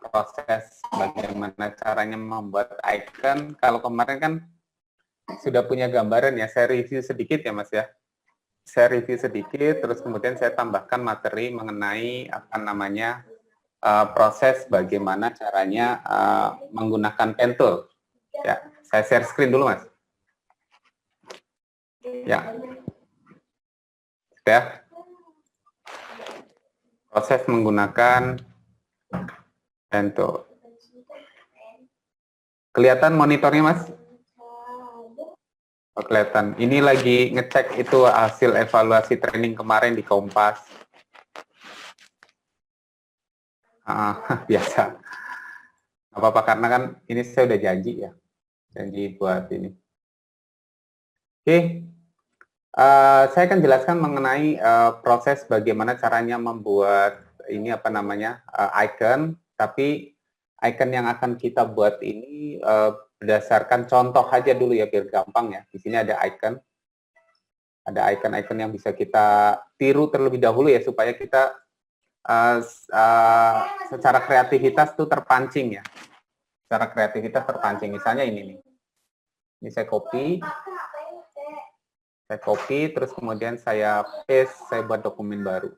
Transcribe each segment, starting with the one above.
proses bagaimana caranya membuat icon. Kalau kemarin kan sudah punya gambaran ya, saya review sedikit ya Mas ya. Saya review sedikit, terus kemudian saya tambahkan materi mengenai apa namanya proses bagaimana caranya menggunakan pen tool. Ya, saya share screen dulu Mas. Ya, sudah. Proses menggunakan pen tool. Kelihatan monitornya Mas? Oh, kelihatan. Ini lagi ngecek itu hasil evaluasi training kemarin di Kompas. Biasa. Nggak apa-apa, karena kan ini saya udah janji ya. Janji buat ini. Oke. Saya akan jelaskan mengenai proses bagaimana caranya membuat ini apa namanya icon, tapi icon yang akan kita buat ini berdasarkan contoh aja dulu ya biar gampang ya. Di sini ada icon. Ada icon-icon yang bisa kita tiru terlebih dahulu ya supaya kita secara kreativitas tuh terpancing ya. Secara kreativitas terpancing. Misalnya ini nih. Ini saya copy. Saya copy, terus kemudian saya paste, saya buat dokumen baru.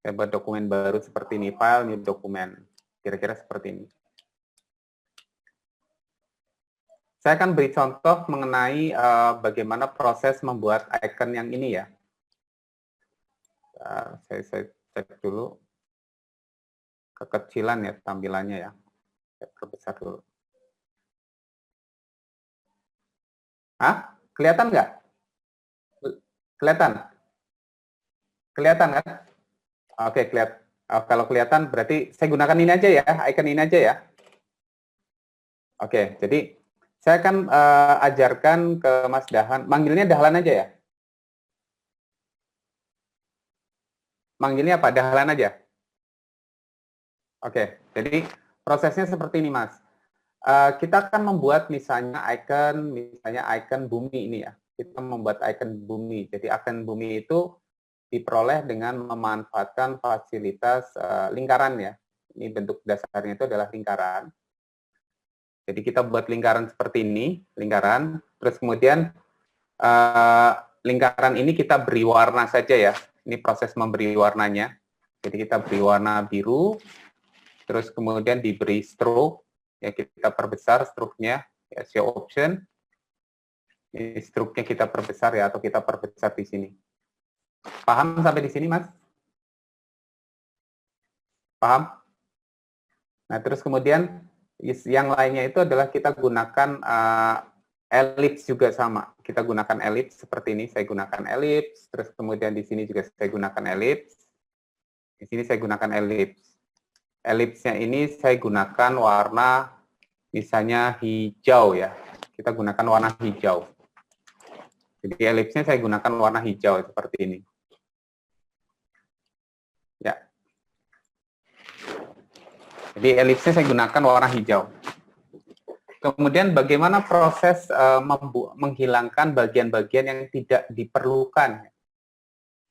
Saya buat dokumen baru seperti ini, file, new dokumen. Kira-kira seperti ini. Saya akan beri contoh mengenai bagaimana proses membuat icon yang ini ya. Saya cek dulu. Kekecilan ya tampilannya ya. Saya perbesar dulu. Hah? Kelihatan nggak? Kelihatan? Kelihatan kan? Oke, kelihatan. Kalau kelihatan berarti saya gunakan ini aja ya, icon ini aja ya. Oke, jadi saya akan ajarkan ke Mas Dahan. Manggilnya Dahlan aja ya? Manggilnya apa? Dahlan aja? Oke, jadi prosesnya seperti ini Mas. Kita akan membuat misalnya icon bumi ini ya. Kita membuat icon bumi. Jadi icon bumi itu diperoleh dengan memanfaatkan fasilitas lingkaran ya. Ini bentuk dasarnya itu adalah lingkaran. Jadi kita buat lingkaran seperti ini, lingkaran. Terus kemudian lingkaran ini kita beri warna saja ya. Ini proses memberi warnanya. Jadi kita beri warna biru. Terus kemudian diberi stroke. Ya, kita perbesar struknya, ya, show option. Ini struknya kita perbesar ya, atau kita perbesar di sini. Paham sampai di sini, Mas? Paham? Nah, terus kemudian yang lainnya itu adalah kita gunakan ellipse juga sama. Kita gunakan ellipse seperti ini, saya gunakan ellipse, terus kemudian di sini juga saya gunakan ellipse. Di sini saya gunakan ellipse. Ellipse-nya ini saya gunakan warna misalnya hijau ya. Kita gunakan warna hijau. Jadi ellipse-nya saya gunakan warna hijau seperti ini. Ya. Jadi ellipse-nya saya gunakan warna hijau. Kemudian bagaimana proses menghilangkan bagian-bagian yang tidak diperlukan.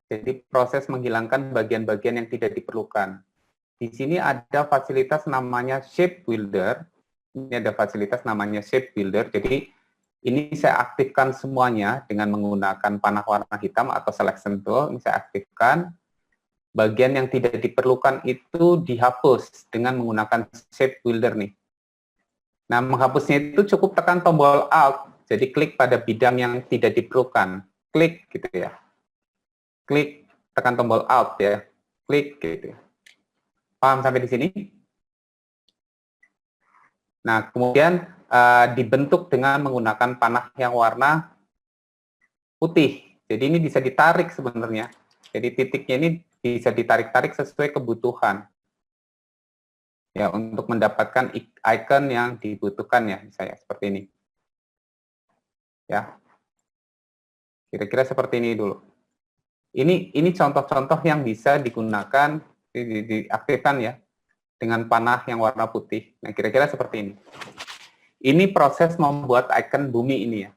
Jadi proses menghilangkan bagian-bagian yang tidak diperlukan. Di sini ada fasilitas namanya Shape Builder. Ini ada fasilitas namanya Shape Builder. Jadi ini saya aktifkan semuanya dengan menggunakan panah warna hitam atau selection tool. Ini saya aktifkan. Bagian yang tidak diperlukan itu dihapus dengan menggunakan Shape Builder nih. Nah, menghapusnya itu cukup tekan tombol Alt. Jadi klik pada bidang yang tidak diperlukan. Klik gitu ya. Klik, tekan tombol Alt ya. Klik gitu. Paham sampai di sini? Nah, kemudian dibentuk dengan menggunakan panah yang warna putih. Jadi ini bisa ditarik sebenarnya. Jadi titiknya ini bisa ditarik-tarik sesuai kebutuhan. Ya, untuk mendapatkan icon yang dibutuhkan ya, misalnya seperti ini. Ya. Kira-kira seperti ini dulu. Ini contoh-contoh yang bisa digunakan, diaktifkan ya, dengan panah yang warna putih. Nah, kira-kira seperti ini. Ini proses membuat icon bumi ini ya.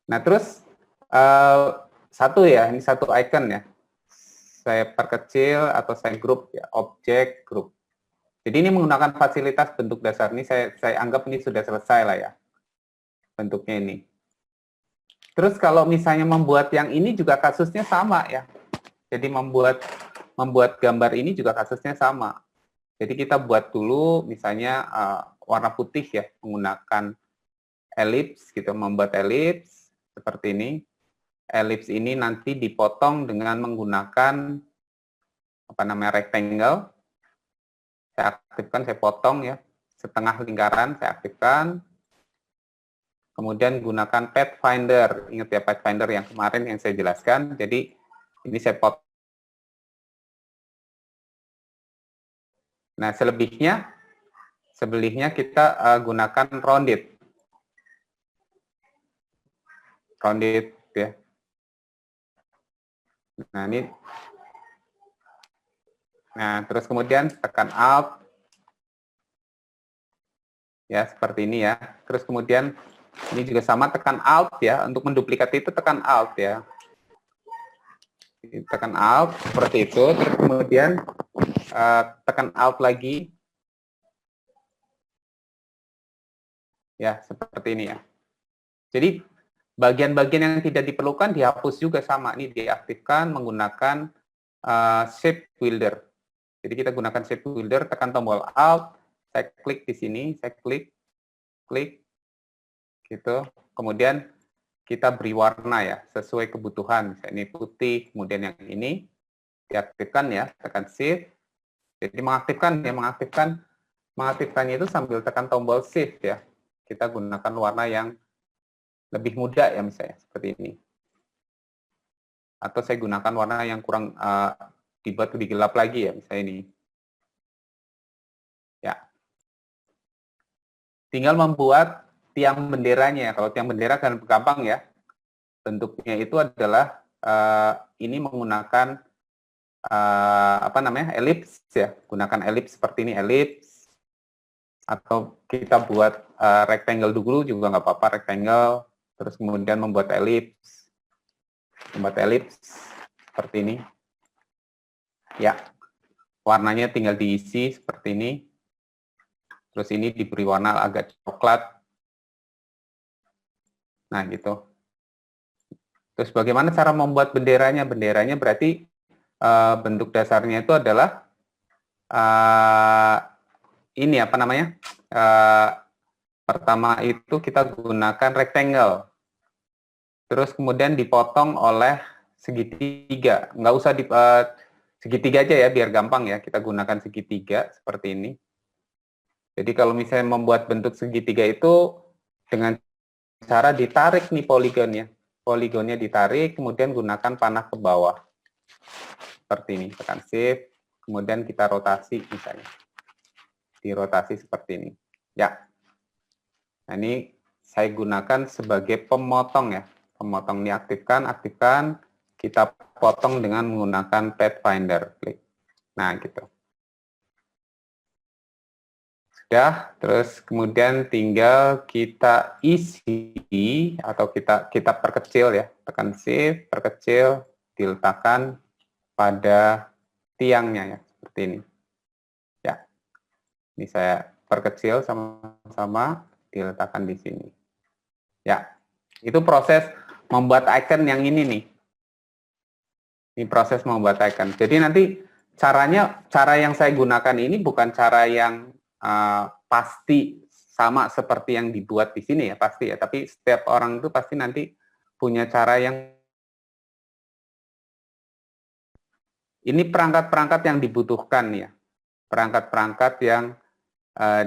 Nah, terus satu ya, ini satu icon ya. saya perkecil atau saya grup ya, objek grup. Jadi ini menggunakan fasilitas bentuk dasar ini saya anggap ini sudah selesai lah ya bentuknya ini. Terus kalau misalnya membuat yang ini juga kasusnya sama ya. Jadi membuat gambar ini juga kasusnya sama. Jadi kita buat dulu misalnya warna putih ya, menggunakan elips gitu, membuat elips seperti ini. Elips ini nanti dipotong dengan menggunakan apa namanya rectangle. Saya aktifkan, saya potong ya, setengah lingkaran saya aktifkan. Kemudian gunakan Pathfinder, ingat ya Pathfinder yang kemarin yang saya jelaskan. Jadi ini saya potong. Nah selebihnya kita gunakan rounded ya. Nah ini, nah terus kemudian tekan Alt ya seperti ini ya. Terus kemudian ini juga sama, tekan Alt ya, untuk menduplikat itu tekan Alt ya. Tekan Alt seperti itu, terus kemudian tekan Alt lagi. Ya, seperti ini ya. Jadi bagian-bagian yang tidak diperlukan dihapus juga sama. Ini diaktifkan menggunakan Shape Builder. Jadi kita gunakan Shape Builder, tekan tombol Alt, saya klik di sini, saya klik, gitu. Kemudian kita beri warna ya, sesuai kebutuhan. Misalnya ini putih, kemudian yang ini diaktifkan ya, tekan Shift. Jadi mengaktifkannya itu sambil tekan tombol Shift ya. Kita gunakan warna yang lebih muda ya misalnya, seperti ini. Atau saya gunakan warna yang kurang dibuat lebih gelap lagi ya, misalnya ini. Ya. Tinggal membuat tiang benderanya. Kalau tiang bendera kan gampang ya. Bentuknya itu adalah ini menggunakan apa namanya, elips ya. Gunakan elips seperti ini, elips. Atau kita buat rectangle dulu juga nggak apa-apa, rectangle. Terus kemudian membuat elips. Seperti ini. Ya. Warnanya tinggal diisi seperti ini. Terus ini diberi warna agak coklat. Nah, gitu. Terus bagaimana cara membuat benderanya? Benderanya berarti bentuk dasarnya itu adalah ini apa namanya? Pertama itu kita gunakan rectangle. Terus kemudian dipotong oleh segitiga. Nggak usah segitiga aja ya, biar gampang ya. Kita gunakan segitiga seperti ini. Jadi kalau misalnya membuat bentuk segitiga itu dengan cara ditarik nih poligonnya. Poligonnya ditarik, kemudian gunakan panah ke bawah. Seperti ini, tekan Shift, kemudian kita rotasi misalnya. Dirotasi seperti ini. Ya. Nah ini saya gunakan sebagai pemotong ya. Pemotong ini aktifkan, kita potong dengan menggunakan Pathfinder. Klik. Nah gitu. Ya, terus kemudian tinggal kita isi atau kita perkecil ya, tekan Shift, perkecil, diletakkan pada tiangnya ya, seperti ini. Ya, ini saya perkecil sama-sama, diletakkan di sini. Ya, itu proses membuat icon yang ini nih. Ini proses membuat icon. Jadi nanti cara yang saya gunakan ini bukan cara yang pasti sama seperti yang dibuat di sini ya, pasti ya. Tapi setiap orang itu pasti nanti punya cara yang ini perangkat-perangkat yang dibutuhkan ya. Perangkat-perangkat yang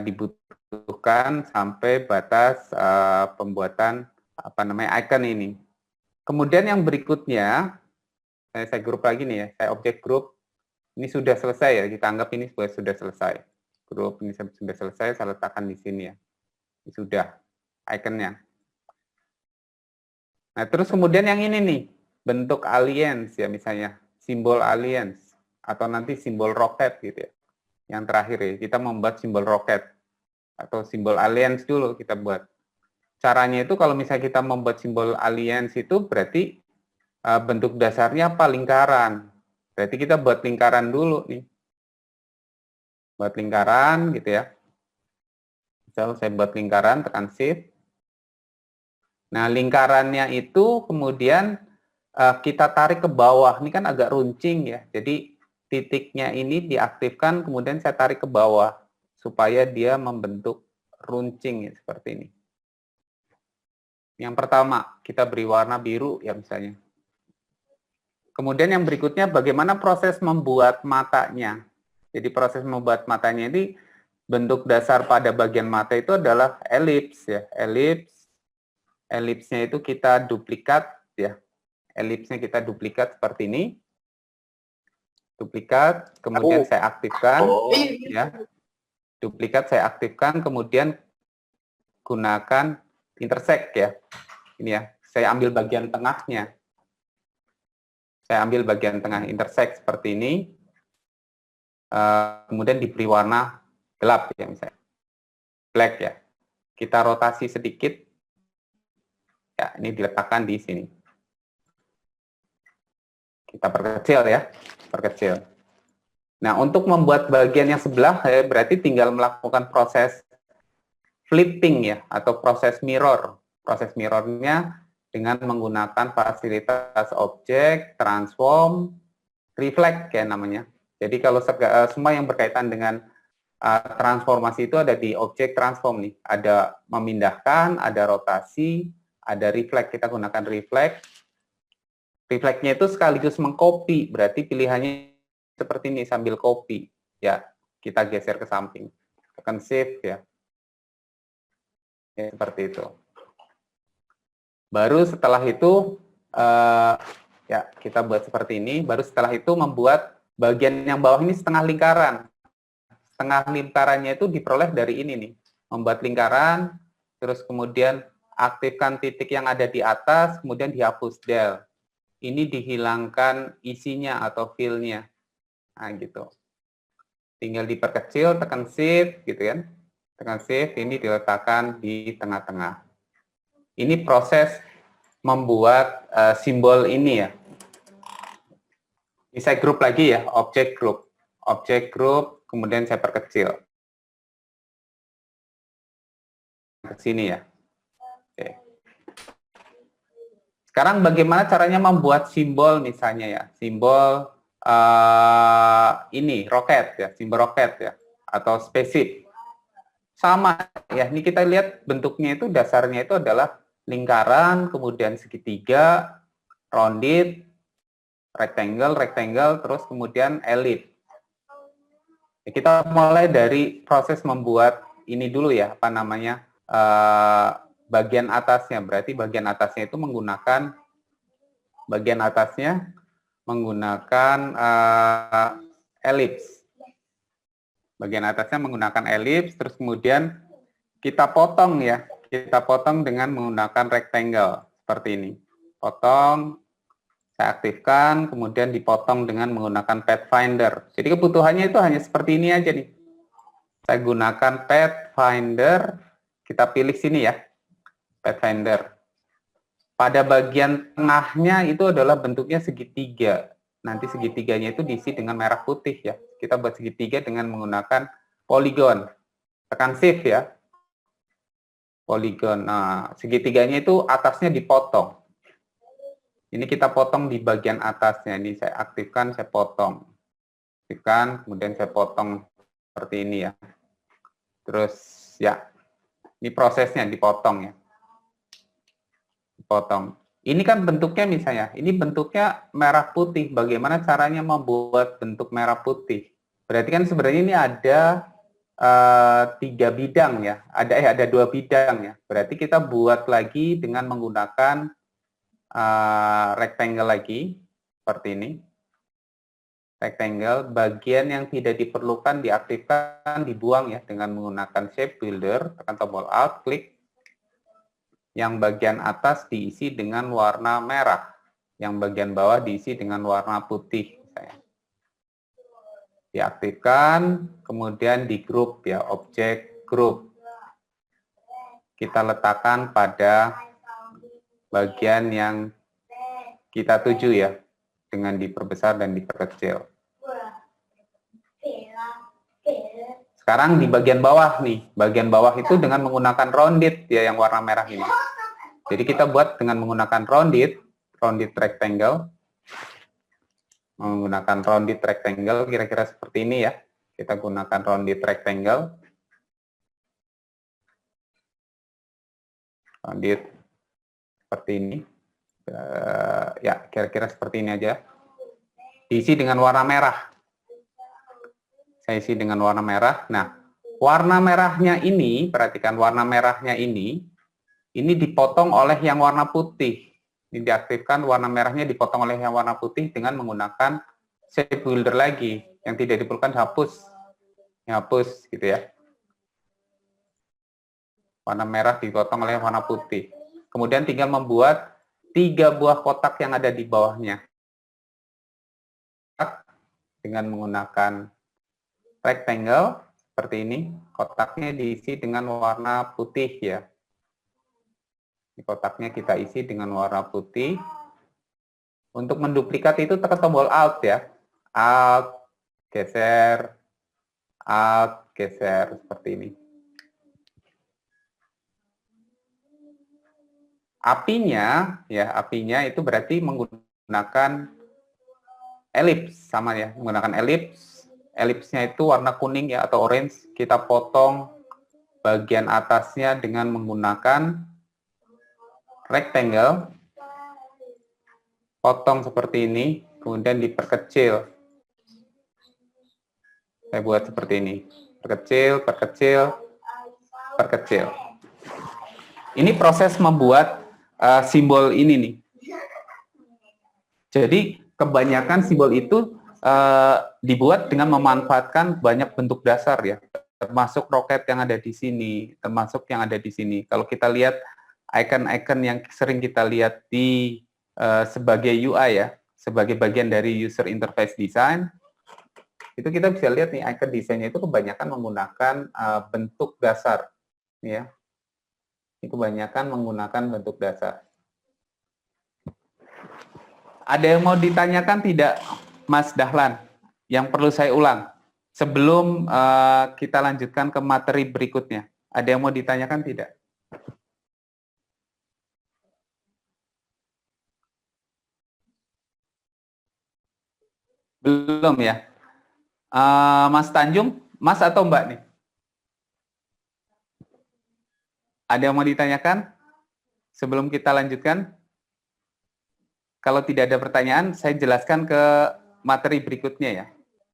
dibutuhkan sampai batas pembuatan apa namanya icon ini. Kemudian yang berikutnya saya grup lagi nih ya, saya objek grup. Ini sudah selesai ya, kita anggap ini sudah selesai. Grup ini sudah selesai, saya letakkan di sini ya. Ini sudah ikonnya. Nah, terus kemudian yang ini nih, bentuk aliens ya misalnya, simbol aliens atau nanti simbol roket gitu ya. Yang terakhir ya, kita membuat simbol roket atau simbol aliens dulu kita buat. Caranya itu kalau misalnya kita membuat simbol aliens itu berarti bentuk dasarnya apa? Lingkaran. Berarti kita buat lingkaran dulu nih. Buat lingkaran gitu ya. Misal saya buat lingkaran, tekan Shift. Nah, lingkarannya itu kemudian kita tarik ke bawah. Ini kan agak runcing ya. Jadi titiknya ini diaktifkan, kemudian saya tarik ke bawah supaya dia membentuk runcing ya, seperti ini. Yang pertama, kita beri warna biru ya misalnya. Kemudian yang berikutnya bagaimana proses membuat matanya. Jadi proses membuat matanya ini bentuk dasar pada bagian mata itu adalah elips ya. Elipsnya itu kita duplikat ya. Elipsnya kita duplikat seperti ini. Duplikat, kemudian saya aktifkan ya. Duplikat saya aktifkan, kemudian gunakan intersect ya. Ini ya, saya ambil bagian tengahnya. Saya ambil bagian tengah intersect seperti ini. Kemudian diberi warna gelap ya misalnya. Black ya. Kita rotasi sedikit. Ya, ini diletakkan di sini. Kita perkecil ya. Perkecil. Nah, untuk membuat bagian yang sebelah, berarti tinggal melakukan proses flipping ya, atau proses mirror. Proses mirrornya dengan menggunakan fasilitas objek, transform, reflect ya namanya. Jadi kalau semua yang berkaitan dengan transformasi itu ada di objek transform nih. Ada memindahkan, ada rotasi, ada reflect. Kita gunakan reflect. Reflectnya itu sekaligus mengcopy, berarti pilihannya seperti ini sambil copy. Ya, kita geser ke samping. Tekan Shift ya. Ya, seperti itu. Baru setelah itu, ya kita buat seperti ini. Baru setelah itu membuat bagian yang bawah ini setengah lingkaran. Setengah lingkarannya itu diperoleh dari ini nih. Membuat lingkaran, terus kemudian aktifkan titik yang ada di atas, kemudian dihapus del. Ini dihilangkan isinya atau fill-nya. Nah, gitu. Tinggal diperkecil, tekan Shift, gitu kan. Tekan Shift, ini diletakkan di tengah-tengah. Ini proses membuat simbol ini ya. Ini saya grup lagi ya, objek grup. Objek grup, kemudian saya perkecil. Ke sini ya. Oke. Sekarang bagaimana caranya membuat simbol misalnya ya. Simbol ini, roket ya, simbol roket ya. Atau spaceship. Sama ya, ini kita lihat bentuknya itu, dasarnya itu adalah lingkaran, kemudian segitiga, rounded, rectangle, terus kemudian ellipse. Kita mulai dari proses membuat ini dulu ya, apa namanya, bagian atasnya. Berarti bagian atasnya itu menggunakan, ellipse. Bagian atasnya menggunakan ellipse, terus kemudian kita potong ya. Kita potong dengan menggunakan rectangle, seperti ini. Potong, saya aktifkan, kemudian dipotong dengan menggunakan Pathfinder. Jadi kebutuhannya itu hanya seperti ini aja nih. Saya gunakan Pathfinder, kita pilih sini ya, Pathfinder. Pada bagian tengahnya itu adalah bentuknya segitiga. Nanti segitiganya itu diisi dengan merah putih ya. Kita buat segitiga dengan menggunakan polygon. Tekan Shift ya. Polygon. Nah, segitiganya itu atasnya dipotong. Ini kita potong di bagian atasnya. Ini saya aktifkan, saya potong. Aktifkan, kemudian saya potong seperti ini ya. Terus ya, ini prosesnya dipotong ya. Dipotong. Ini kan bentuknya misalnya, ini bentuknya merah putih. Bagaimana caranya membuat bentuk merah putih? Berarti kan sebenarnya ini ada 3 bidang ya, ada 2 bidang ya. Berarti kita buat lagi dengan menggunakan rectangle lagi, seperti ini. Rectangle, bagian yang tidak diperlukan diaktifkan, dibuang ya dengan menggunakan shape builder, tekan tombol Alt, klik. Yang bagian atas diisi dengan warna merah, yang bagian bawah diisi dengan warna putih. Misalnya. Diaktifkan, kemudian di grup ya, objek grup. Kita letakkan pada bagian yang kita tuju ya, dengan diperbesar dan diperkecil. Sekarang di bagian bawah nih, bagian bawah itu dengan menggunakan rounded ya yang warna merah ini. Jadi kita buat dengan menggunakan rounded rectangle. Menggunakan rounded rectangle kira-kira seperti ini ya. Kita gunakan rounded rectangle. Rounded seperti ini. Ya, kira-kira seperti ini aja. Diisi dengan warna merah. Saya isi dengan warna merah. Nah, warna merahnya ini, perhatikan warna merahnya ini dipotong oleh yang warna putih. Ini diaktifkan, warna merahnya dipotong oleh yang warna putih dengan menggunakan shape builder lagi. Yang tidak diperlukan hapus. Hapus gitu ya. Warna merah dipotong oleh warna putih. Kemudian tinggal membuat 3 buah kotak yang ada di bawahnya. Dengan menggunakan rectangle seperti ini, kotaknya diisi dengan warna putih ya. Di kotaknya kita isi dengan warna putih. Untuk menduplikat itu tekan tombol Alt ya. Alt, geser, seperti ini. Apinya itu berarti menggunakan elips, sama ya, menggunakan elips. Elipsnya itu warna kuning ya atau orange. Kita potong bagian atasnya dengan menggunakan rectangle, potong seperti ini, kemudian diperkecil. Saya buat seperti ini, perkecil. Ini proses membuat simbol ini nih. Jadi kebanyakan simbol itu dibuat dengan memanfaatkan banyak bentuk dasar ya, termasuk roket yang ada di sini, termasuk yang ada di sini. Kalau kita lihat icon-icon yang sering kita lihat di sebagai UI ya, sebagai bagian dari user interface design, itu kita bisa lihat nih icon desainnya itu kebanyakan menggunakan bentuk dasar, ya. Ini kebanyakan menggunakan bentuk dasar. Ada yang mau ditanyakan tidak, Mas Dahlan? Yang perlu saya ulang sebelum kita lanjutkan ke materi berikutnya. Ada yang mau ditanyakan tidak? Belum ya? Mas Tanjung, Mas atau Mbak nih? Ada yang mau ditanyakan sebelum kita lanjutkan? Kalau tidak ada pertanyaan, saya jelaskan ke materi berikutnya ya.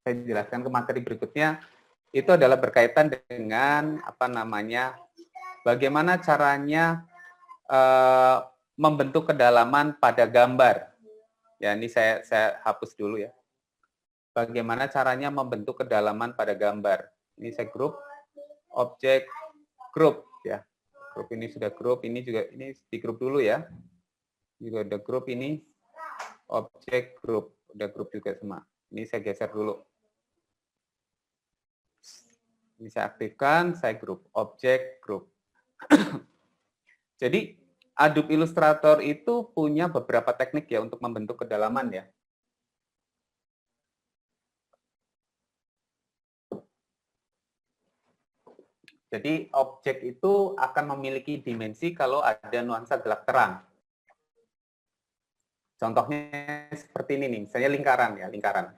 Saya jelaskan ke materi berikutnya, itu adalah berkaitan dengan bagaimana caranya membentuk kedalaman pada gambar. Ya, ini saya hapus dulu ya. Bagaimana caranya membentuk kedalaman pada gambar. Ini saya grup, objek, grup ya. Grup ini sudah grup, ini juga ini di grup dulu ya. Juga ada grup ini, objek, grup, udah grup juga semua. Ini saya geser dulu. Ini saya aktifkan, saya grup, objek, grup. Jadi Adobe Illustrator itu punya beberapa teknik ya untuk membentuk kedalaman ya. Jadi objek itu akan memiliki dimensi kalau ada nuansa gelap terang. Contohnya seperti ini nih, misalnya lingkaran ya, lingkaran.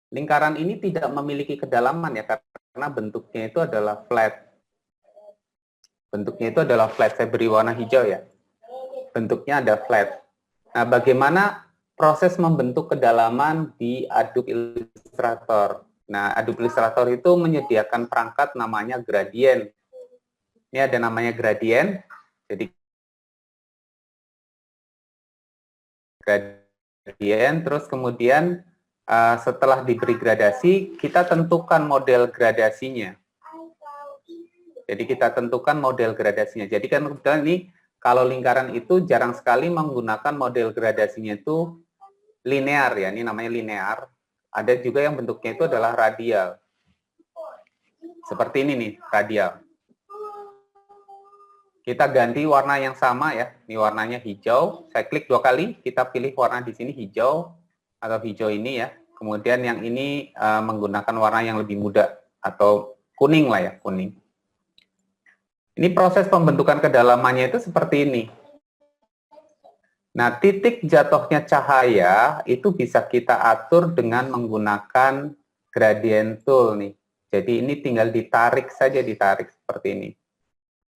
Lingkaran ini tidak memiliki kedalaman ya, karena bentuknya itu adalah flat. Bentuknya itu adalah flat, saya beri warna hijau ya. Bentuknya ada flat. Nah, bagaimana proses membentuk kedalaman di Adobe Illustrator? Nah, Adobe Illustrator itu menyediakan perangkat namanya gradient. Ini ada namanya gradient. Jadi gradient, terus kemudian setelah diberi gradasi, kita tentukan model gradasinya. Jadi kita tentukan model gradasinya. Jadi kan kebetulan ini kalau lingkaran itu jarang sekali menggunakan model gradasinya itu linear ya. Ini namanya linear. Ada juga yang bentuknya itu adalah radial. Seperti ini nih, radial. Kita ganti warna yang sama ya. Ini warnanya hijau. Saya klik 2 kali, kita pilih warna di sini hijau. atau hijau ini ya. Kemudian yang ini menggunakan warna yang lebih muda atau kuning lah ya, kuning. Ini proses pembentukan kedalamannya itu seperti ini. Nah, titik jatuhnya cahaya itu bisa kita atur dengan menggunakan gradient tool nih. Jadi ini tinggal ditarik saja, ditarik seperti ini.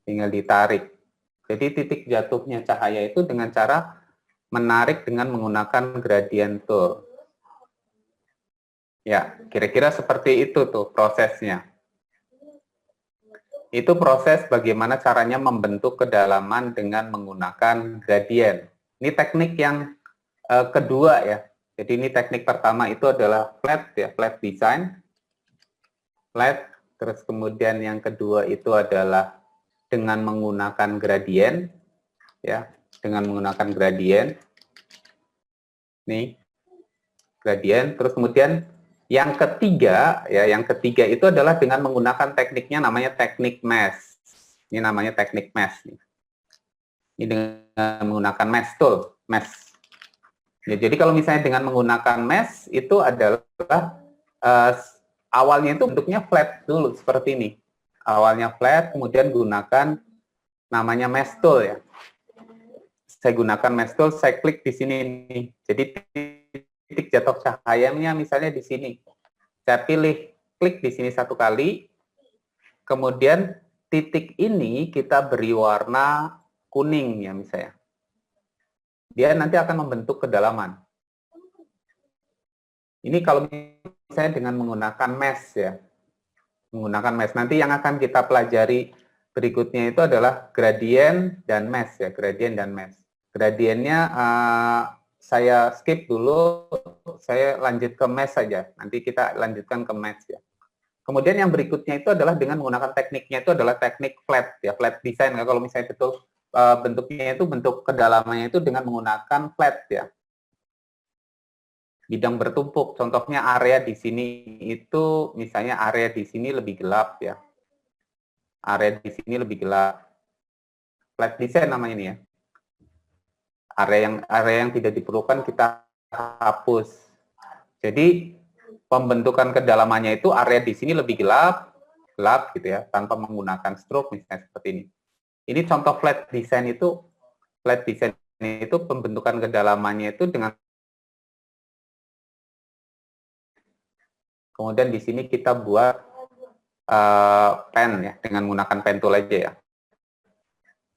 Tinggal ditarik. Jadi titik jatuhnya cahaya itu dengan cara menarik dengan menggunakan gradient tool. Ya, kira-kira seperti itu tuh prosesnya. Itu proses bagaimana caranya membentuk kedalaman dengan menggunakan gradient. Ini teknik yang kedua ya. Jadi ini teknik pertama itu adalah flat ya, flat design. Flat, terus kemudian yang kedua itu adalah dengan menggunakan gradient ya, dengan menggunakan gradient. Nih, gradient, terus kemudian yang ketiga ya, yang ketiga itu adalah dengan menggunakan tekniknya namanya teknik mesh. Ini namanya teknik mesh nih. Ini dengan menggunakan mesh tool, mesh. Ya, jadi kalau misalnya dengan menggunakan mesh itu adalah awalnya itu bentuknya flat dulu seperti ini. Awalnya flat, kemudian gunakan namanya mesh tool ya. Saya gunakan mesh tool, saya klik di sini nih. Jadi titik jatuh cahayanya misalnya di sini. Saya pilih, klik di sini satu kali, kemudian titik ini kita beri warna kuning ya misalnya. Dia nanti akan membentuk kedalaman. Ini kalau misalnya dengan menggunakan mesh ya. Menggunakan mesh. Nanti yang akan kita pelajari berikutnya itu adalah gradient dan mesh ya, gradient dan mesh. Gradiennya saya skip dulu, saya lanjut ke mesh saja. Nanti kita lanjutkan ke mesh ya. Kemudian yang berikutnya itu adalah dengan menggunakan tekniknya itu adalah teknik flat ya, flat design. Kalau misalnya betul bentuknya itu bentuk kedalamannya itu dengan menggunakan flat ya. Bidang bertumpuk. Contohnya area di sini itu misalnya area di sini lebih gelap ya. Area di sini lebih gelap. Flat design namanya ini ya. Area yang tidak diperlukan kita hapus. Jadi pembentukan kedalamannya itu area di sini lebih gelap gitu ya, tanpa menggunakan stroke misalnya seperti ini. Ini contoh flat design itu pembentukan kedalamannya itu dengan kemudian di sini kita buat pen ya, dengan menggunakan pen tool aja ya.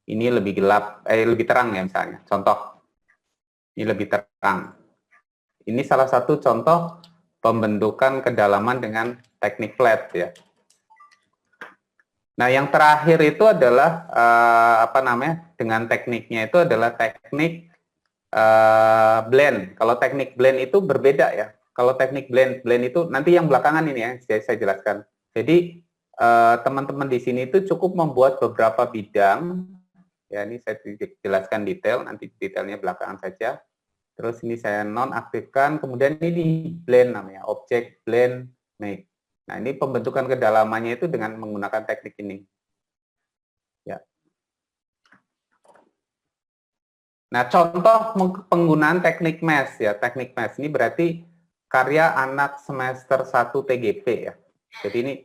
Ini lebih gelap, lebih terang ya misalnya. Contoh, ini lebih terang. Ini salah satu contoh pembentukan kedalaman dengan teknik flat ya. Nah, yang terakhir itu adalah dengan tekniknya itu adalah teknik blend. Kalau teknik blend itu berbeda ya. Kalau teknik blend itu nanti yang belakangan ini ya, saya jelaskan. Jadi teman-teman di sini itu cukup membuat beberapa bidang. Ya, ini saya jelaskan detail, nanti detailnya belakangan saja. Terus ini saya nonaktifkan, kemudian ini blend namanya, object blend make. Nah, ini pembentukan kedalamannya itu dengan menggunakan teknik ini. Ya. Nah, contoh penggunaan teknik mesh ya. Teknik mesh ini berarti karya anak semester 1 TGP ya. Jadi ini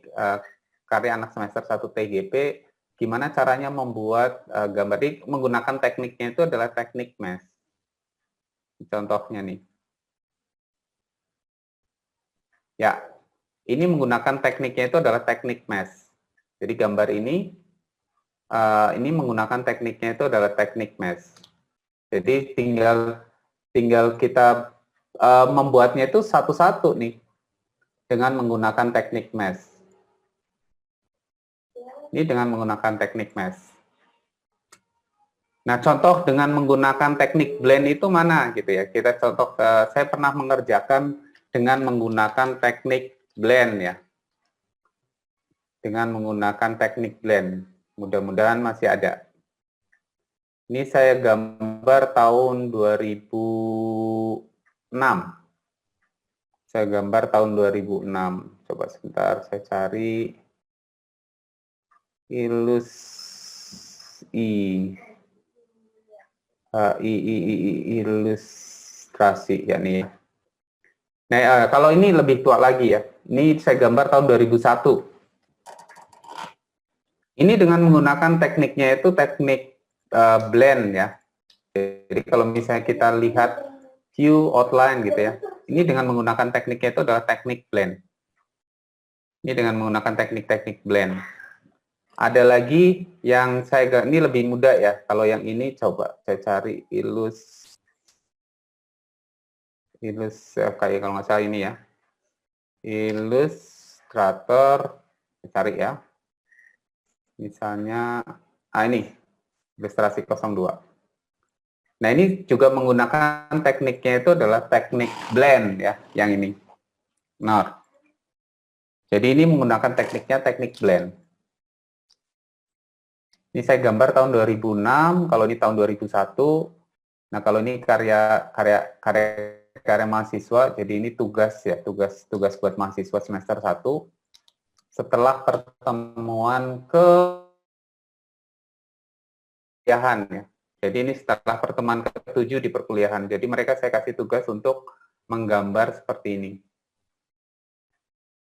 karya anak semester 1 TGP, gimana caranya membuat gambar ini menggunakan tekniknya itu adalah teknik mesh. Contohnya nih. Ya, ini menggunakan tekniknya itu adalah teknik mesh. Jadi gambar ini menggunakan tekniknya itu adalah teknik mesh. Jadi tinggal kita membuatnya itu satu-satu nih dengan menggunakan teknik mesh. Ini dengan menggunakan teknik mesh. Nah, contoh dengan menggunakan teknik blend itu mana gitu ya. Kita contoh, saya pernah mengerjakan dengan menggunakan teknik blend ya. Dengan menggunakan teknik blend. Mudah-mudahan masih ada. Ini saya gambar tahun 2006. Saya gambar tahun 2006. Coba sebentar saya cari ilustrasi ya nih. Nah, kalau ini lebih tua lagi ya. Ini saya gambar tahun 2001. Ini dengan menggunakan tekniknya itu teknik blend ya. Jadi kalau misalnya kita lihat view outline gitu ya, ini dengan menggunakan tekniknya itu adalah teknik blend. Ini dengan menggunakan teknik-teknik blend. Ada lagi yang ini lebih mudah ya. Kalau yang ini coba saya cari kayak kalau nggak salah ini ya. Illustrator, cari ya. Misalnya, ini ilustrasi 02. Nah, ini juga menggunakan tekniknya itu adalah teknik blend ya, yang ini. Nah, jadi ini menggunakan tekniknya teknik blend. Ini saya gambar tahun 2006, kalau ini tahun 2001. Nah, kalau ini karya mahasiswa, jadi ini tugas ya, tugas buat mahasiswa semester 1 setelah pertemuan perkuliahan ya. Jadi ini setelah pertemuan ke-7 di perkuliahan. Jadi mereka saya kasih tugas untuk menggambar seperti ini.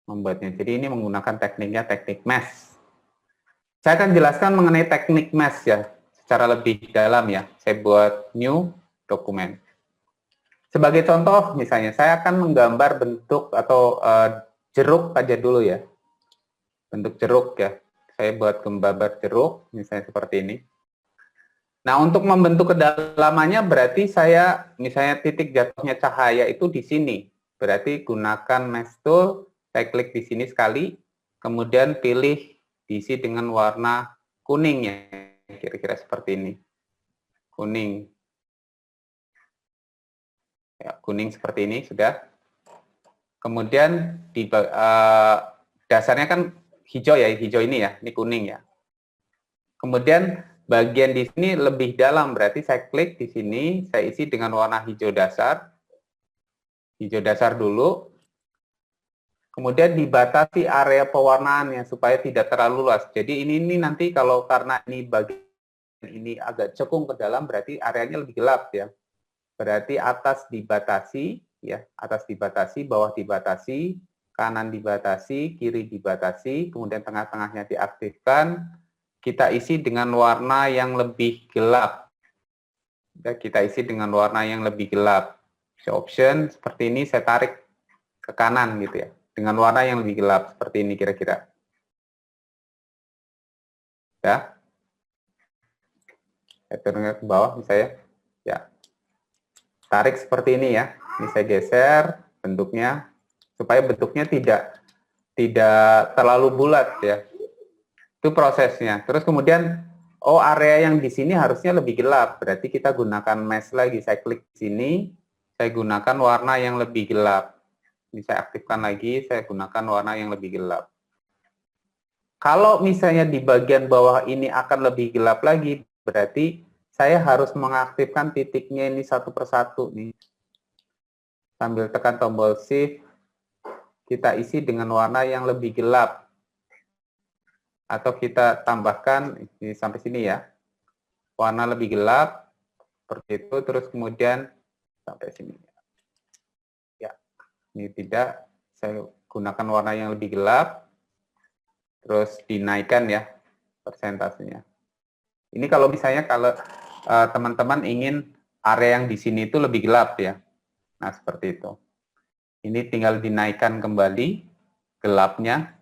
Membuatnya. Jadi ini menggunakan tekniknya teknik mesh. Saya akan jelaskan mengenai teknik mesh ya, secara lebih dalam ya. Saya buat new dokumen. Sebagai contoh, misalnya saya akan menggambar bentuk atau jeruk aja dulu ya. Bentuk jeruk ya. Saya buat gambar jeruk, misalnya seperti ini. Nah, untuk membentuk kedalamannya berarti saya, misalnya titik jatuhnya cahaya itu di sini. Berarti gunakan mesh tool, saya klik di sini sekali, kemudian pilih diisi dengan warna kuning ya, kira-kira seperti ini. Kuning. Ya, kuning seperti ini sudah. Kemudian di dasarnya kan hijau ya, hijau ini ya, ini kuning ya. Kemudian bagian di sini lebih dalam, berarti saya klik di sini, saya isi dengan warna hijau dasar. Hijau dasar dulu. Kemudian dibatasi area pewarnaannya supaya tidak terlalu luas. Jadi ini nanti kalau karena ini bagian ini agak cekung ke dalam, berarti areanya lebih gelap ya. Berarti atas dibatasi, ya, atas dibatasi, bawah dibatasi, kanan dibatasi, kiri dibatasi, kemudian tengah-tengahnya diaktifkan, kita isi dengan warna yang lebih gelap. Ya, kita isi dengan warna yang lebih gelap. Option seperti ini saya tarik ke kanan gitu ya, dengan warna yang lebih gelap seperti ini kira-kira. Ya, saya turun ke bawah misalnya, ya. Tarik seperti ini ya. Ini saya geser bentuknya supaya bentuknya tidak terlalu bulat ya. Itu prosesnya. Terus kemudian area yang di sini harusnya lebih gelap. Berarti kita gunakan mesh lagi. Saya klik di sini, saya gunakan warna yang lebih gelap. Ini saya aktifkan lagi, saya gunakan warna yang lebih gelap. Kalau misalnya di bagian bawah ini akan lebih gelap lagi, berarti saya harus mengaktifkan titiknya ini satu persatu nih. Sambil tekan tombol Shift, kita isi dengan warna yang lebih gelap. Atau kita tambahkan ini sampai sini ya. Warna lebih gelap, seperti itu, terus kemudian sampai sini. Ya, ini tidak, saya gunakan warna yang lebih gelap, terus dinaikkan ya persentasenya. Ini kalau misalnya teman-teman ingin area yang di sini itu lebih gelap ya. Nah, seperti itu. Ini tinggal dinaikkan kembali gelapnya.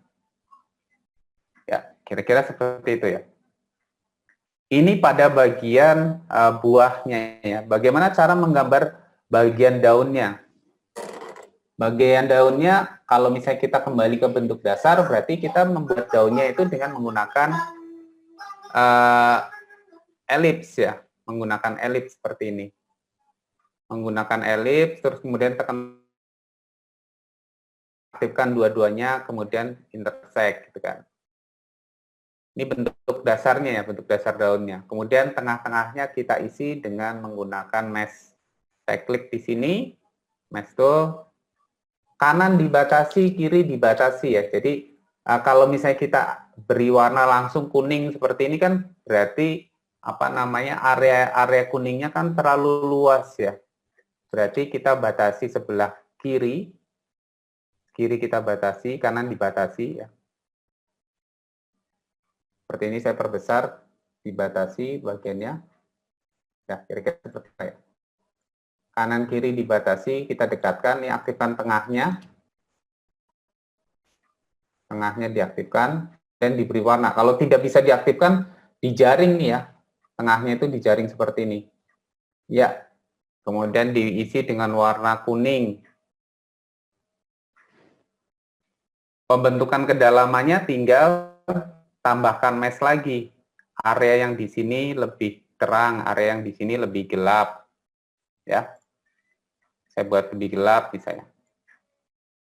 Ya, kira-kira seperti itu ya. Ini pada bagian buahnya ya. Bagaimana cara menggambar bagian daunnya? Bagian daunnya, kalau misalnya kita kembali ke bentuk dasar, berarti kita membuat daunnya itu dengan menggunakan elips ya, menggunakan elips seperti ini. Menggunakan elips, terus kemudian aktifkan dua-duanya, kemudian intersect gitu kan. Ini bentuk dasarnya ya, bentuk dasar daunnya. Kemudian tengah-tengahnya kita isi dengan menggunakan mesh. Saya klik di sini, mesh tool. Kanan dibatasi, kiri dibatasi ya. Jadi kalau misalnya kita beri warna langsung kuning seperti ini kan berarti apa namanya area kuningnya kan terlalu luas ya. Berarti kita batasi sebelah kiri Kiri kita batasi, kanan dibatasi ya. Seperti ini saya perbesar, dibatasi bagiannya. Ya, kira-kira seperti itu ya. Kanan kiri dibatasi, kita dekatkan, ini aktifkan tengahnya. Tengahnya diaktifkan dan diberi warna. Kalau tidak bisa diaktifkan, dijaring nih ya. Tengahnya itu dijaring seperti ini. Ya, kemudian diisi dengan warna kuning. Pembentukan kedalamannya tinggal tambahkan mesh lagi. Area yang di sini lebih terang, area yang di sini lebih gelap. Ya. Saya buat lebih gelap misalnya.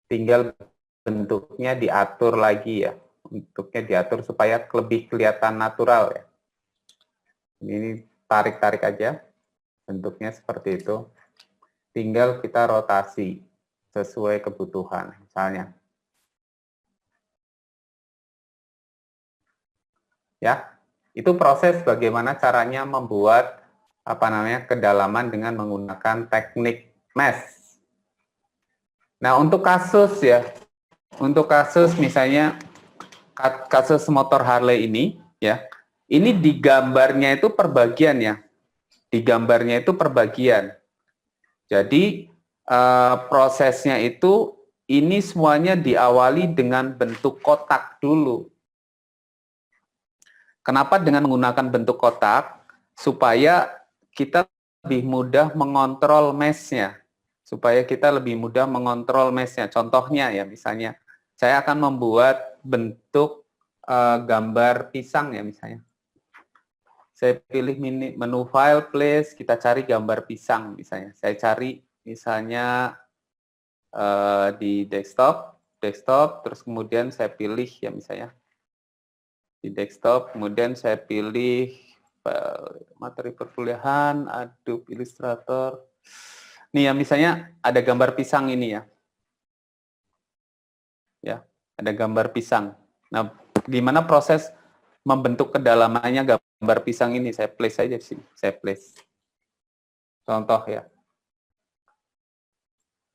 Tinggal bentuknya diatur lagi ya. Bentuknya diatur supaya lebih kelihatan natural ya. Ini tarik-tarik aja. Bentuknya seperti itu. Tinggal kita rotasi sesuai kebutuhan misalnya. Ya, itu proses bagaimana caranya membuat kedalaman dengan menggunakan teknik mesh. Nah, untuk kasus ya, untuk kasus misalnya kasus motor Harley ini ya, ini di gambarnya itu perbagian ya, di gambarnya itu perbagian. Jadi prosesnya itu ini semuanya diawali dengan bentuk kotak dulu. Kenapa dengan menggunakan bentuk kotak? Supaya kita lebih mudah mengontrol mesh-nya. Supaya kita lebih mudah mengontrol mesh-nya. Contohnya ya, misalnya, saya akan membuat bentuk gambar pisang ya misalnya. Saya pilih menu file, place, kita cari gambar pisang misalnya. Saya cari misalnya di desktop, terus kemudian saya pilih ya misalnya di desktop, kemudian saya pilih materi perkuliahan, Adobe Illustrator. Nih ya, misalnya ada gambar pisang ini ya. Ya, ada gambar pisang. Nah, gimana proses membentuk kedalamannya gambar pisang ini? Saya place aja di sini. Saya place. Contoh ya.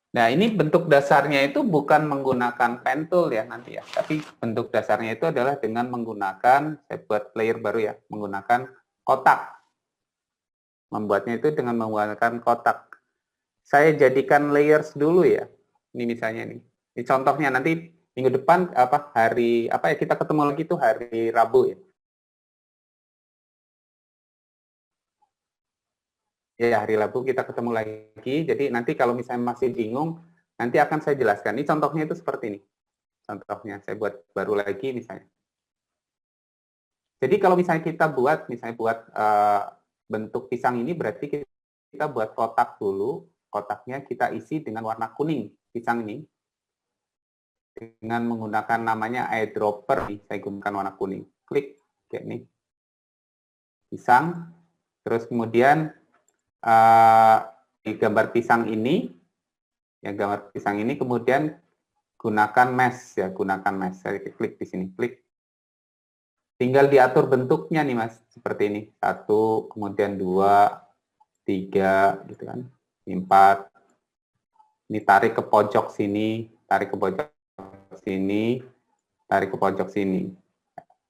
Nah, ini bentuk dasarnya itu bukan menggunakan pen tool ya nanti ya, tapi bentuk dasarnya itu adalah dengan menggunakan, saya buat layer baru ya, menggunakan kotak. Membuatnya itu dengan menggunakan kotak. Saya jadikan layers dulu ya. Ini misalnya nih. Ini contohnya nanti minggu depan hari ya kita ketemu lagi tuh hari Rabu ya. Ya, hari Rabu kita ketemu lagi. Jadi nanti kalau misalnya masih bingung, nanti akan saya jelaskan. Ini contohnya itu seperti ini. Contohnya saya buat baru lagi misalnya. Jadi kalau misalnya kita buat bentuk pisang ini berarti kita buat kotak dulu. Kotaknya kita isi dengan warna kuning pisang ini. Dengan menggunakan namanya eyedropper nih, saya gunakan warna kuning. Klik kayak ini. Pisang. Terus kemudian di gambar pisang ini, ya gambar pisang ini kemudian gunakan mesh ya, gunakan mesh. Saya klik di sini, klik. Tinggal diatur bentuknya nih Mas, seperti ini. 1, kemudian 2, 3 gitu kan. 4. Ini tarik ke pojok sini, tarik ke pojok sini, tarik ke pojok sini.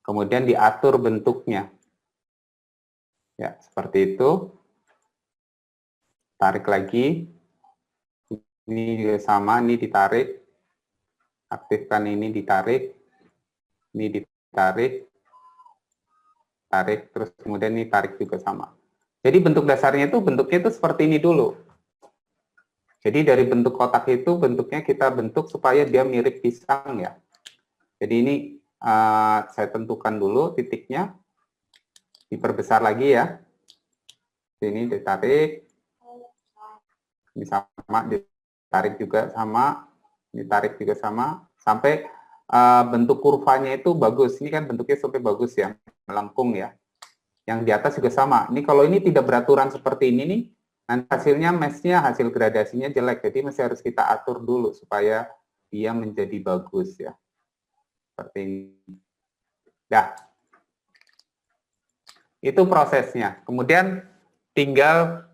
Kemudian diatur bentuknya. Ya, seperti itu. Tarik lagi. Ini juga sama, ini ditarik. Aktifkan ini ditarik. Ini ditarik. Tarik, terus kemudian ini tarik juga sama. Jadi bentuk dasarnya itu bentuknya itu seperti ini dulu. Jadi dari bentuk kotak itu bentuknya kita bentuk supaya dia mirip pisang ya. Jadi ini saya tentukan dulu titiknya. Diperbesar lagi ya. Ini ditarik. Ini sama, ditarik juga sama, ditarik juga sama, sampai bentuk kurvanya itu bagus. Ini kan bentuknya sampai bagus ya, melengkung ya. Yang di atas juga sama. Ini kalau ini tidak beraturan seperti ini nih, nanti hasilnya mesh-nya, hasil gradasinya jelek. Jadi masih harus kita atur dulu supaya dia menjadi bagus ya. Seperti ini. Dah. Itu prosesnya. Kemudian tinggal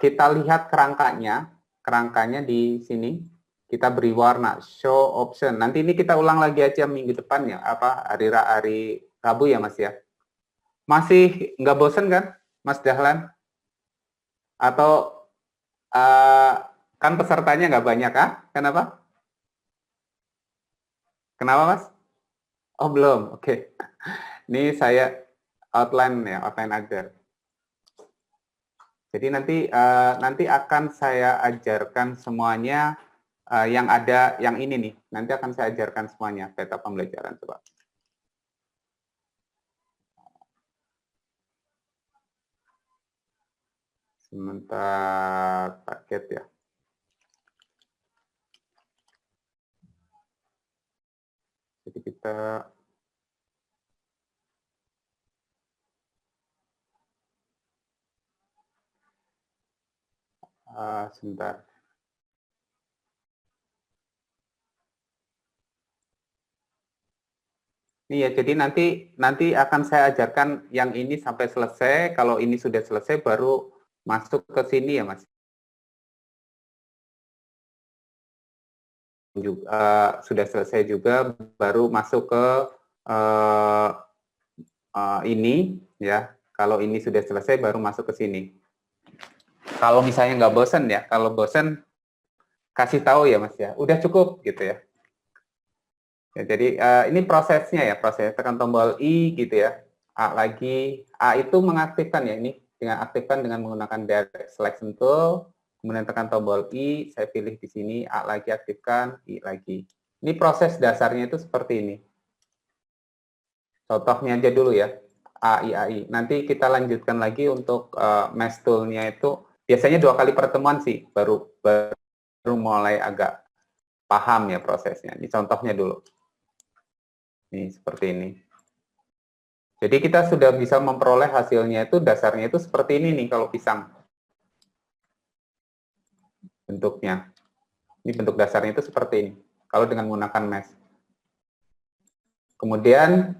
kita lihat kerangkanya di sini. kita beri warna, show option. Nanti ini kita ulang lagi aja minggu depan ya, hari Rabu ya Mas ya. Masih nggak bosen kan, Mas Dahlan? Atau kan pesertanya nggak banyak kah? Kenapa? Kenapa Mas? Oh belum, oke. Ini saya outline ya, outline agar. Jadi nanti akan saya ajarkan semuanya yang ada yang ini nih. Nanti akan saya ajarkan semuanya peta pembelajaran coba. Sebentar paket ya. Jadi kita sebentar. Ini ya, jadi nanti akan saya ajarkan yang ini sampai selesai. Kalau ini sudah selesai, baru masuk ke sini ya, Mas. Sudah selesai juga, baru masuk ke ini ya. Kalau ini sudah selesai, baru masuk ke sini. Kalau misalnya nggak bosen ya, kalau bosen kasih tahu ya, Mas ya. Udah cukup gitu ya. Ya, jadi ini prosesnya ya, proses tekan tombol I gitu ya, A lagi, A itu mengaktifkan ya ini, dengan aktifkan dengan menggunakan direct selection tool, kemudian tekan tombol I, saya pilih di sini, A lagi aktifkan, I lagi. Ini proses dasarnya itu seperti ini. Contohnya aja dulu ya, AI. Nanti kita lanjutkan lagi untuk mesh tool-nya itu, biasanya 2 kali pertemuan sih, baru mulai agak paham ya prosesnya. Ini contohnya dulu. Ini seperti ini. Jadi kita sudah bisa memperoleh hasilnya itu, dasarnya itu seperti ini nih kalau pisang. Bentuknya. Ini bentuk dasarnya itu seperti ini. Kalau dengan menggunakan mesh. Kemudian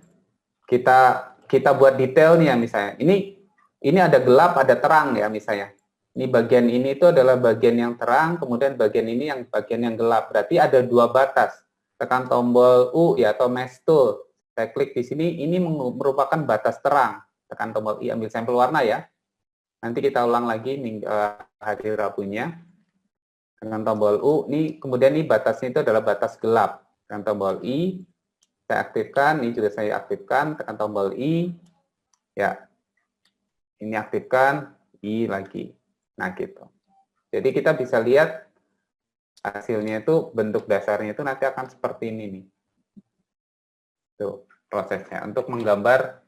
kita buat detailnya misalnya. Ini ada gelap, ada terang ya misalnya. Ini bagian ini itu adalah bagian yang terang, kemudian bagian ini yang bagian yang gelap. Berarti ada 2 batas. Tekan tombol U ya atau mesh tool. Saya klik di sini, ini merupakan batas terang. Tekan tombol I, ambil sampel warna ya. Nanti kita ulang lagi hari Rabunya. Dengan tombol U, ini kemudian ini batasnya itu adalah batas gelap. Tekan tombol I, saya aktifkan, ini juga saya aktifkan, tekan tombol I, ya, ini aktifkan, I lagi. Nah gitu. Jadi kita bisa lihat hasilnya itu, bentuk dasarnya itu nanti akan seperti ini nih. Tuh prosesnya untuk menggambar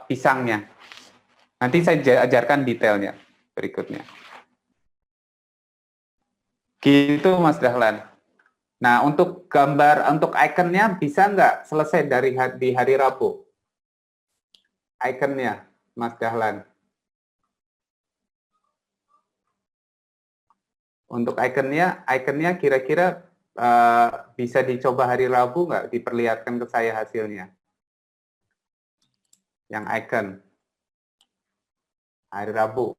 pisangnya. Nanti saya ajarkan detailnya berikutnya. Gitu Mas Dahlan. Nah untuk gambar, untuk ikonnya bisa nggak selesai di hari Rabu? Ikonnya Mas Dahlan. Untuk ikonnya kira-kira bisa dicoba hari Rabu nggak? Diperlihatkan ke saya hasilnya. Yang icon. Hari Rabu.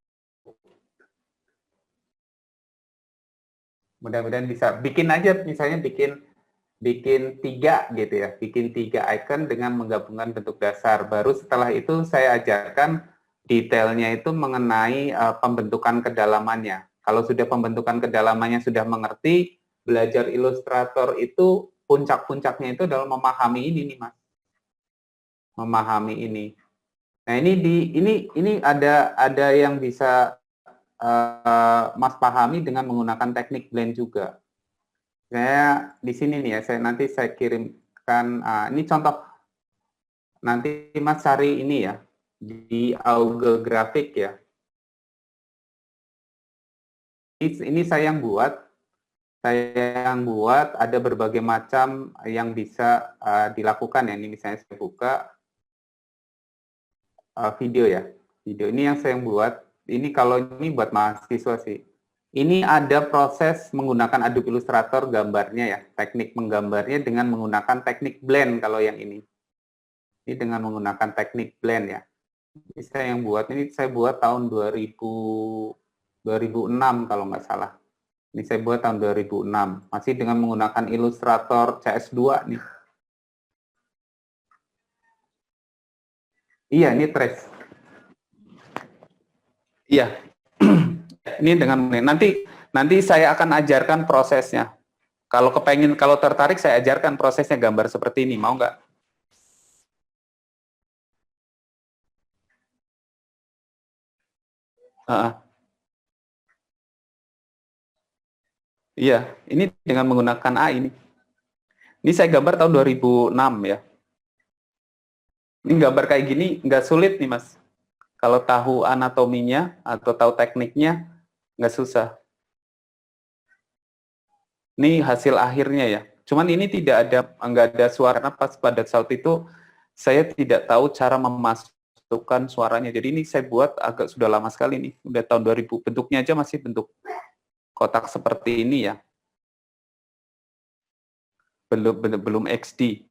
Mudah-mudahan bisa. Bikin aja, misalnya bikin 3 gitu ya. Bikin 3 icon dengan menggabungkan bentuk dasar. Baru setelah itu saya ajarkan detailnya itu mengenai pembentukan kedalamannya. Kalau sudah pembentukan kedalamannya sudah mengerti, belajar Illustrator itu puncak-puncaknya itu adalah memahami ini nih Mas. Memahami ini. Nah, ini ada yang bisa Mas pahami dengan menggunakan teknik blend juga. Saya di sini nih ya, nanti saya kirimkan ini contoh. Nanti Mas cari ini ya di Auge Grafik ya. Ini saya yang buat. Ada berbagai macam yang bisa dilakukan ya. Ini misalnya saya buka video ya. Video ini yang saya buat. Ini kalau ini buat mahasiswa sih. Ini ada proses menggunakan Adobe Illustrator gambarnya ya. Teknik menggambarnya dengan menggunakan teknik blend kalau yang ini. Ini dengan menggunakan teknik blend ya. Ini saya yang buat. Ini saya buat tahun 2006 kalau nggak salah. Ini saya buat tahun 2006, masih dengan menggunakan Illustrator CS2 nih. Iya, ini trace. Iya. Ini dengan nanti saya akan ajarkan prosesnya. Kalau tertarik saya ajarkan prosesnya gambar seperti ini, mau nggak? Iya, ini dengan menggunakan AI ini. Ini saya gambar tahun 2006 ya. Ini gambar kayak gini nggak sulit nih Mas. Kalau tahu anatominya atau tahu tekniknya nggak susah. Ini hasil akhirnya ya. Cuman ini nggak ada suara karena pas pada saat itu saya tidak tahu cara memasukkan suaranya. Jadi ini saya buat agak sudah lama sekali nih. Udah tahun 2000. Bentuknya aja masih bentuk kotak seperti ini ya. Belum XD.